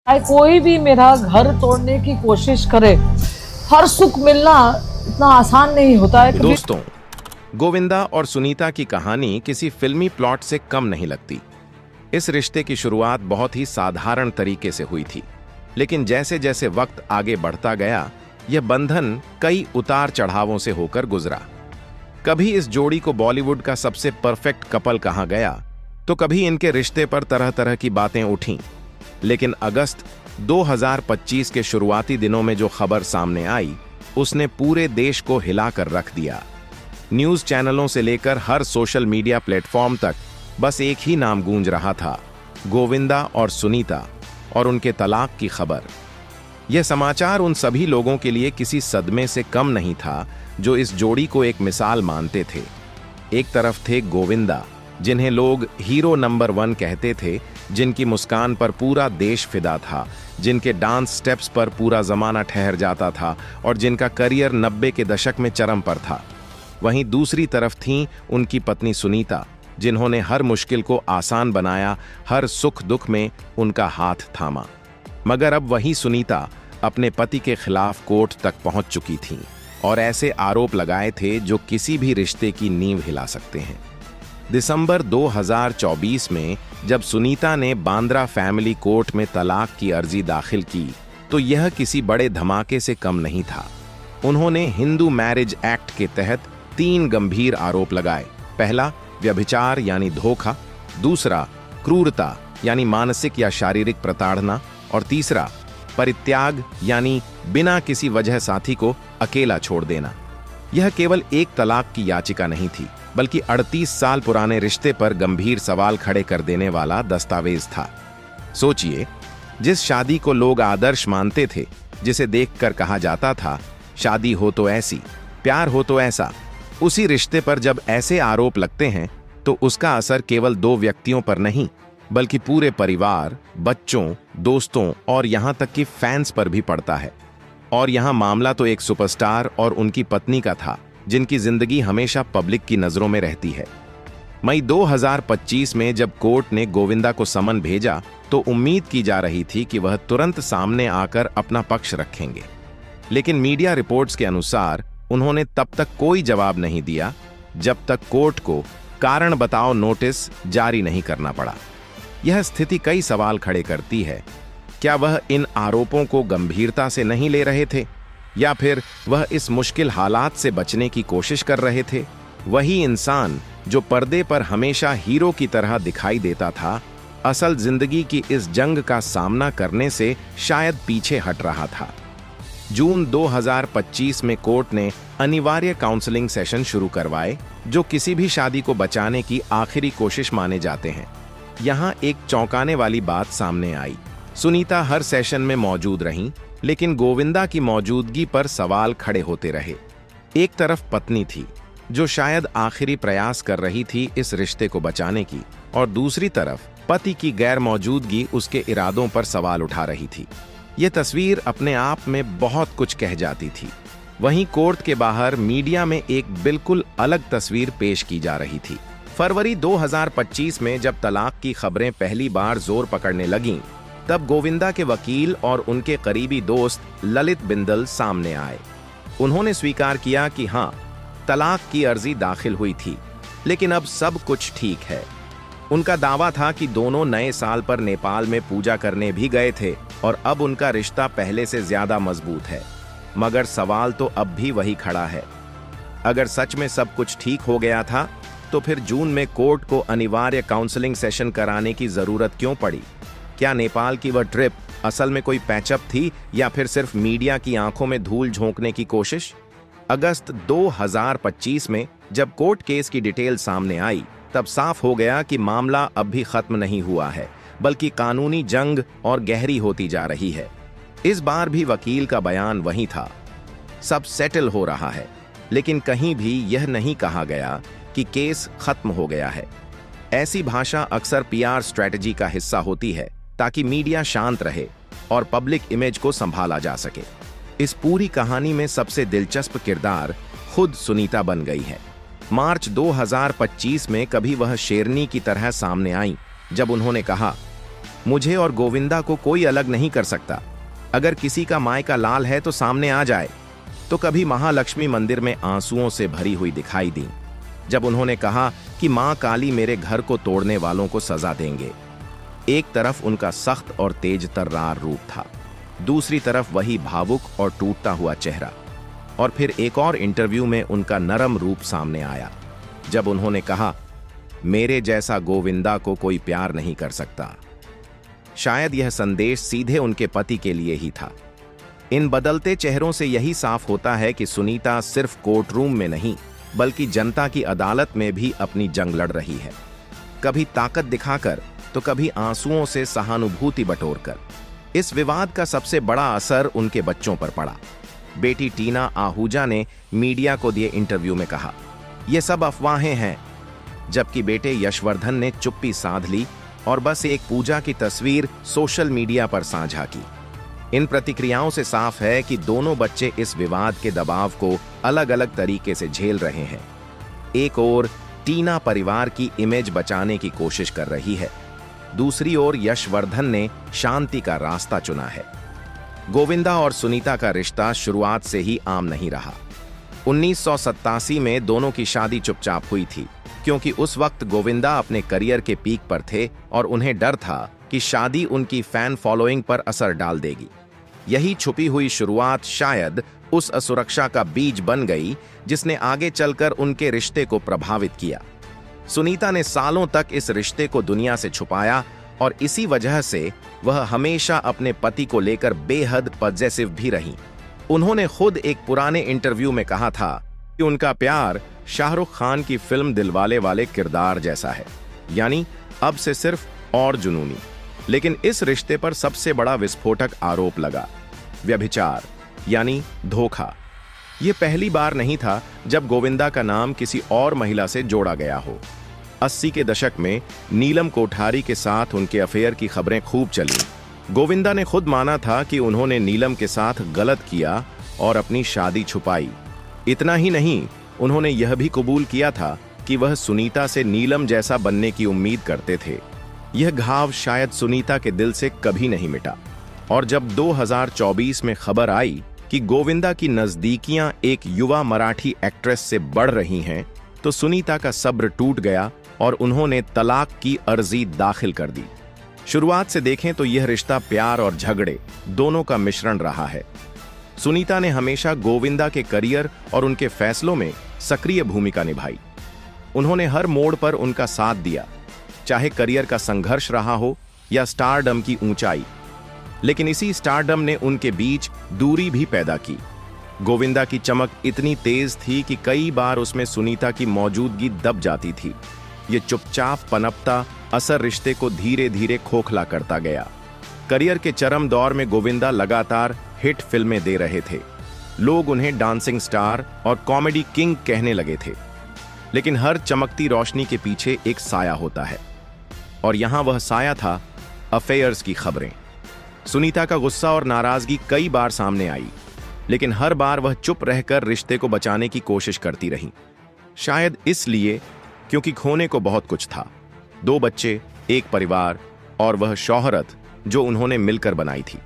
चाहे कोई भी मेरा घर तोड़ने की कोशिश करे, हर सुख मिलना इतना आसान नहीं होता है। दोस्तों, गोविंदा और सुनीता की कहानी किसी फिल्मी प्लॉट से कम नहीं लगती। इस रिश्ते की शुरुआत बहुत ही साधारण तरीके से हुई थी, लेकिन जैसे जैसे वक्त आगे बढ़ता गया, यह बंधन कई उतार चढ़ावों से होकर गुजरा। कभी इस जोड़ी को बॉलीवुड का सबसे परफेक्ट कपल कहा गया, तो कभी इनके रिश्ते पर तरह तरह की बातें उठीं। लेकिन अगस्त 2025 के शुरुआती दिनों में जो खबर सामने आई, उसने पूरे देश को हिलाकर रख दिया। न्यूज़ चैनलों से लेकर हर सोशल मीडिया प्लेटफॉर्म तक बस एक ही नाम गूंज रहा था, गोविंदा और सुनीता और उनके तलाक की खबर। यह समाचार उन सभी लोगों के लिए किसी सदमे से कम नहीं था जो इस जोड़ी को एक मिसाल मानते थे। एक तरफ थे गोविंदा, जिन्हें लोग हीरो नंबर 1 कहते थे, जिनकी मुस्कान पर पूरा देश फिदा था, जिनके डांस स्टेप्स पर पूरा जमाना ठहर जाता था और जिनका करियर 90 के दशक में चरम पर था। वहीं दूसरी तरफ थीं उनकी पत्नी सुनीता, जिन्होंने हर मुश्किल को आसान बनाया, हर सुख दुख में उनका हाथ थामा। मगर अब वही सुनीता अपने पति के खिलाफ कोर्ट तक पहुंच चुकी थीं और ऐसे आरोप लगाए थे जो किसी भी रिश्ते की नींव हिला सकते हैं। दिसंबर 2024 में जब सुनीता ने बांद्रा फैमिली कोर्ट में तलाक की अर्जी दाखिल की, तो यह किसी बड़े धमाके से कम नहीं था। उन्होंने हिंदू मैरिज एक्ट के तहत 3 गंभीर आरोप लगाए। पहला, व्यभिचार यानी धोखा, दूसरा, क्रूरता यानी मानसिक या शारीरिक प्रताड़ना, और तीसरा, परित्याग यानी बिना किसी वजह साथी को अकेला छोड़ देना। यह केवल एक तलाक की याचिका नहीं थी, बल्कि 38 साल पुराने रिश्ते पर गंभीर सवाल खड़े कर देने वाला दस्तावेज था। सोचिए, जिस शादी को लोग आदर्श मानते थे, जिसे देखकर कहा जाता था शादी हो तो ऐसी, प्यार हो तो ऐसा, उसी रिश्ते पर जब ऐसे आरोप लगते हैं तो उसका असर केवल 2 व्यक्तियों पर नहीं, बल्कि पूरे परिवार, बच्चों, दोस्तों और यहां तक कि फैंस पर भी पड़ता है। और यहां मामला तो एक सुपरस्टार और उनकी पत्नी का था, जिनकी जिंदगी हमेशा पब्लिक की नजरों में रहती है। मई 2025 में जब कोर्ट ने गोविंदा को समन भेजा, तो उम्मीद की जा रही थी कि वह तुरंत सामने आकर अपना पक्ष रखेंगे। लेकिन मीडिया रिपोर्ट्स के अनुसार उन्होंने तब तक कोई जवाब नहीं दिया जब तक कोर्ट को कारण बताओ नोटिस जारी नहीं करना पड़ा। यह स्थिति कई सवाल खड़े करती है। क्या वह इन आरोपों को गंभीरता से नहीं ले रहे थे, या फिर वह इस मुश्किल हालात से बचने की कोशिश कर रहे थे? वही इंसान जो पर्दे पर हमेशा हीरो की तरह दिखाई देता था, असल जिंदगी की इस जंग का सामना करने से शायद पीछे हट रहा था। जून 2025 में कोर्ट ने अनिवार्य काउंसलिंग सेशन शुरू करवाए, जो किसी भी शादी को बचाने की आखिरी कोशिश माने जाते हैं। यहां एक चौंकाने वाली बात सामने आई। सुनीता हर सेशन में मौजूद रहीं, लेकिन गोविंदा की मौजूदगी पर सवाल खड़े होते रहे। एक तरफ पत्नी थी, जो शायद आखिरी प्रयास कर रही थी इस रिश्ते को बचाने की, और दूसरी तरफ पति की गैर मौजूदगी उसके इरादों पर सवाल उठा रही थी। यह तस्वीर अपने आप में बहुत कुछ कह जाती थी। वहीं कोर्ट के बाहर मीडिया में एक बिल्कुल अलग तस्वीर पेश की जा रही थी। फरवरी 2025 में जब तलाक की खबरें पहली बार जोर पकड़ने लगीं, तब गोविंदा के वकील और उनके करीबी दोस्त ललित बिंदल सामने आए। उन्होंने स्वीकार किया कि हां, तलाक की अर्जी दाखिल हुई थी, लेकिन अब सब कुछ ठीक है। उनका दावा था कि दोनों नए साल पर नेपाल में पूजा करने भी गए थे और अब उनका रिश्ता पहले से ज्यादा मजबूत है। मगर सवाल तो अब भी वही खड़ा है। अगर सच में सब कुछ ठीक हो गया था, तो फिर जून में कोर्ट को अनिवार्य काउंसलिंग सेशन कराने की जरूरत क्यों पड़ी? क्या नेपाल की वह ट्रिप असल में कोई पैचअप थी, या फिर सिर्फ मीडिया की आंखों में धूल झोंकने की कोशिश? अगस्त 2025 में जब कोर्ट केस की डिटेल सामने आई, तब साफ हो गया कि मामला अब भी खत्म नहीं हुआ है, बल्कि कानूनी जंग और गहरी होती जा रही है। इस बार भी वकील का बयान वही था, सब सेटल हो रहा है, लेकिन कहीं भी यह नहीं कहा गया कि केस खत्म हो गया है। ऐसी भाषा अक्सर पीआर स्ट्रेटजी का हिस्सा होती है, ताकि मीडिया शांत रहे और पब्लिक इमेज को संभाला जा सके। इस पूरी कहानी में सबसे दिलचस्प किरदार खुद सुनीता बन गई है। मार्च 2025 में कभी वह शेरनी की तरह सामने आई, जब उन्होंने कहा, मुझे और गोविंदा को कोई अलग नहीं कर सकता। अगर किसी का मायका लाल है तो सामने आ जाए। तो कभी महालक्ष्मी मंदिर में आंसुओं से भरी हुई दिखाई दी जब उन्होंने कहा कि मां काली मेरे घर को तोड़ने वालों को सजा देंगे। एक तरफ उनका सख्त और तेज तर्रार रूप था, दूसरी तरफ वही भावुक और टूटता हुआ चेहरा। और फिर एक और इंटरव्यू में उनका नरम रूप सामने आया जब उन्होंने कहा, मेरे जैसा गोविंदा को कोई प्यार नहीं कर सकता। शायद यह संदेश सीधे उनके पति के लिए ही था। इन बदलते चेहरों से यही साफ होता है कि सुनीता सिर्फ कोर्टरूम में नहीं बल्कि जनता की अदालत में भी अपनी जंग लड़ रही है, कभी ताकत दिखाकर तो कभी आंसुओं से सहानुभूति बटोरकर। इस विवाद का सबसे बड़ा असर उनके बच्चों पर पड़ा। बेटी टीना आहूजा ने मीडिया को दिए इंटरव्यू में कहा, यह सब अफवाहें हैं, जबकि बेटे यशवर्धन ने चुप्पी साध ली और बस एक पूजा की तस्वीर सोशल मीडिया पर साझा की। इन प्रतिक्रियाओं से साफ है कि दोनों बच्चे इस विवाद के दबाव को अलग अलग तरीके से झेल रहे हैं। एक ओर टीना परिवार की इमेज बचाने की कोशिश कर रही है, दूसरी ओर यशवर्धन ने शांति का रास्ता चुना है। गोविंदा और सुनीता का रिश्ता शुरुआत से ही आम नहीं रहा। 1987 में दोनों की शादी चुपचाप हुई थी, क्योंकि उस वक्त गोविंदा अपने करियर के पीक पर थे और उन्हें डर था कि शादी उनकी फैन फॉलोइंग पर असर डाल देगी। यही छुपी हुई शुरुआत शायद उस असुरक्षा का बीज बन गई जिसने आगे चलकर उनके रिश्ते को प्रभावित किया। सुनीता ने सालों तक इस रिश्ते को दुनिया से छुपाया और इसी वजह से वह हमेशा अपने पति को लेकर बेहद पॉजेसिव भी रही। उन्होंने खुद एक पुराने इंटरव्यू में कहा था कि उनका प्यार शाहरुख खान की फिल्म दिलवाले वाले किरदार जैसा है, यानी अब से सिर्फ और जुनूनी। लेकिन इस रिश्ते पर सबसे बड़ा विस्फोटक आरोप लगा, व्यभिचार यानी धोखा। यह पहली बार नहीं था जब गोविंदा का नाम किसी और महिला से जोड़ा गया हो। 80 के दशक में नीलम कोठारी के साथ उनके अफेयर की खबरें खूब चली। गोविंदा ने खुद माना था कि उन्होंने नीलम के साथ गलत किया और अपनी शादी छुपाई। इतना ही नहीं, उन्होंने यह भी कबूल किया था कि वह सुनीता से नीलम जैसा बनने की उम्मीद करते थे। यह घाव शायद सुनीता के दिल से कभी नहीं मिटा। और जब 2024 में खबर आई कि गोविंदा की नजदीकियां एक युवा मराठी एक्ट्रेस से बढ़ रही हैं, तो सुनीता का सब्र टूट गया और उन्होंने तलाक की अर्जी दाखिल कर दी। शुरुआत से देखें तो यह रिश्ता प्यार और झगड़े दोनों का मिश्रण रहा है। सुनीता ने हमेशा गोविंदा के करियर और उनके फैसलों में सक्रिय भूमिका निभाई। उन्होंने हर मोड़ पर उनका साथ दिया, चाहे करियर का संघर्ष रहा हो या स्टारडम की ऊंचाई। लेकिन इसी स्टारडम ने उनके बीच दूरी भी पैदा की। गोविंदा की चमक इतनी तेज थी कि कई बार उसमें सुनीता की मौजूदगी दब जाती थी। ये चुपचाप पनपता असर रिश्ते को धीरे धीरे खोखला करता गया। करियर के चरम दौर में गोविंदा लगातार हिट फिल्में दे रहे थे। लोग उन्हें डांसिंग स्टार और कॉमेडी किंग कहने लगे थे। लेकिन हर चमकती रोशनी के पीछे एक साया होता है, और यहां वह साया था अफेयर्स की खबरें। सुनीता का गुस्सा और नाराजगी कई बार सामने आई, लेकिन हर बार वह चुप रहकर रिश्ते को बचाने की कोशिश करती रही। शायद इसलिए क्योंकि खोने को बहुत कुछ था, 2 बच्चे, एक परिवार और वह शोहरत जो उन्होंने मिलकर बनाई थी।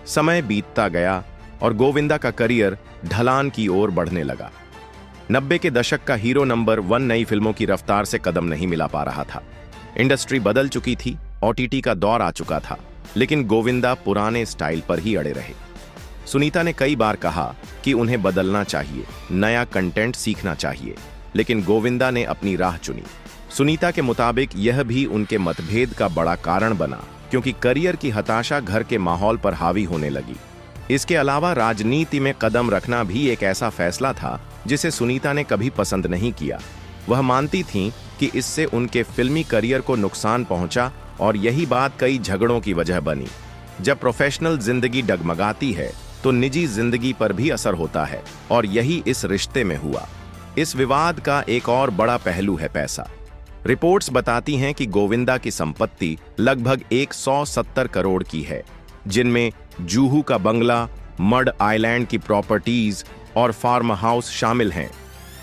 समय बीतता गया और गोविंदा का करियर ढलान की ओर बढ़ने लगा। 90 के दशक का हीरो नंबर 1 नई फिल्मों की रफ्तार से कदम नहीं मिला पा रहा था। इंडस्ट्री बदल चुकी थी, OTT का दौर आ चुका था, लेकिन गोविंदा पुराने स्टाइल पर ही अड़े रहे। सुनीता ने कई बार कहा कि उन्हें बदलना चाहिए, नया कंटेंट सीखना चाहिए, लेकिन गोविंदा ने अपनी राह चुनी। सुनीता के मुताबिक यह भी उनके मतभेद का बड़ा कारण बना, क्योंकि करियर की हताशा घर के माहौल पर हावी होने लगी। इसके अलावा राजनीति में कदम रखना भी एक ऐसा फैसला था जिसे सुनीता ने कभी पसंद नहीं किया। वह मानती थीं कि इससे उनके फिल्मी करियर को नुकसान पहुंचा, और यही बात कई झगड़ों की वजह बनी। जब प्रोफेशनल जिंदगी डगमगाती है तो निजी जिंदगी पर भी असर होता है, और यही इस रिश्ते में हुआ। इस विवाद का एक और बड़ा पहलू है पैसा। रिपोर्ट्स बताती हैं कि गोविंदा की संपत्ति लगभग 170 करोड़ की है, जिनमें जूहू का बंगला, मड आइलैंड की प्रॉपर्टीज और फार्म हाउस शामिल हैं।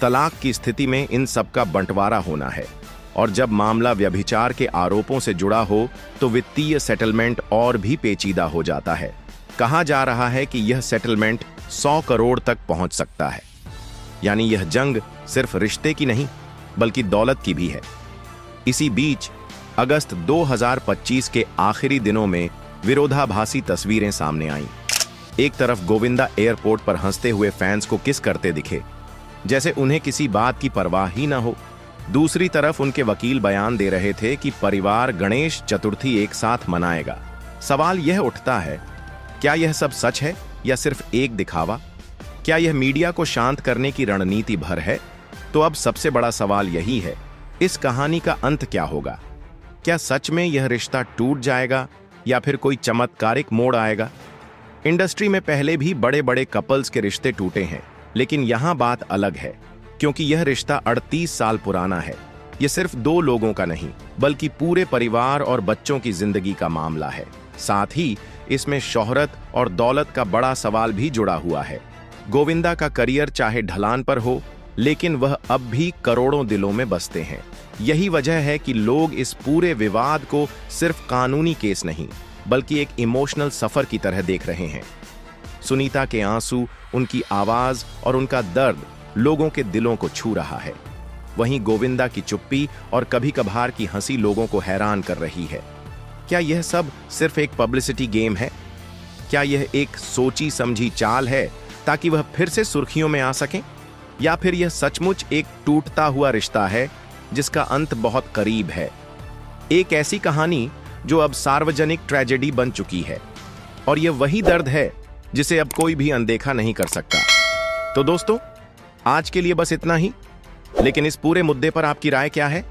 तलाक की स्थिति में इन सब का बंटवारा होना है। और जब मामला व्यभिचार के आरोपों से जुड़ा हो तो वित्तीय सेटलमेंट और भी पेचीदा हो जाता है। कहा जा रहा है कि यह सेटलमेंट 100 करोड़ तक पहुंच सकता है। यानी यह जंग सिर्फ रिश्ते की नहीं बल्कि दौलत की भी है। इसी बीच अगस्त 2025 के आखिरी दिनों में विरोधाभासी तस्वीरें सामने आईं। एक तरफ गोविंदा एयरपोर्ट पर हंसते हुए फैंस को किस करते दिखे, जैसे उन्हें किसी बात की परवाह ही न हो। दूसरी तरफ उनके वकील बयान दे रहे थे कि परिवार गणेश चतुर्थी एक साथ मनाएगा। सवाल यह उठता है, क्या यह सब सच है या सिर्फ एक दिखावा? क्या यह मीडिया को शांत करने की रणनीति भर है? तो अब सबसे बड़ा सवाल यही है, इस कहानी का अंत क्या होगा? क्या सच में यह रिश्ता टूट जाएगा या फिर कोई चमत्कारिक मोड़ आएगा? इंडस्ट्री में पहले भी बड़े बड़े कपल्स के रिश्ते टूटे हैं, लेकिन यहां बात अलग है क्योंकि यह रिश्ता 38 साल पुराना है। यह सिर्फ 2 लोगों का नहीं बल्कि पूरे परिवार और बच्चों की जिंदगी का मामला है। साथ ही इसमें शोहरत और दौलत का बड़ा सवाल भी जुड़ा हुआ है। गोविंदा का करियर चाहे ढलान पर हो, लेकिन वह अब भी करोड़ों दिलों में बसते हैं। यही वजह है कि लोग इस पूरे विवाद को सिर्फ कानूनी केस नहीं बल्कि एक इमोशनल सफर की तरह देख रहे हैं। सुनीता के आंसू, उनकी आवाज और उनका दर्द लोगों के दिलों को छू रहा है। वहीं गोविंदा की चुप्पी और कभी कभार की हंसी लोगों को हैरान कर रही है। क्या यह सब सिर्फ एक पब्लिसिटी गेम है? क्या यह एक सोची समझी चाल है ताकि वह फिर से सुर्खियों में आ सकें? या फिर यह सचमुच एक टूटता हुआ रिश्ता है जिसका अंत बहुत करीब है? एक ऐसी कहानी जो अब सार्वजनिक ट्रेजेडी बन चुकी है, और यह वही दर्द है जिसे अब कोई भी अनदेखा नहीं कर सकता। तो दोस्तों, आज के लिए बस इतना ही, लेकिन इस पूरे मुद्दे पर आपकी राय क्या है?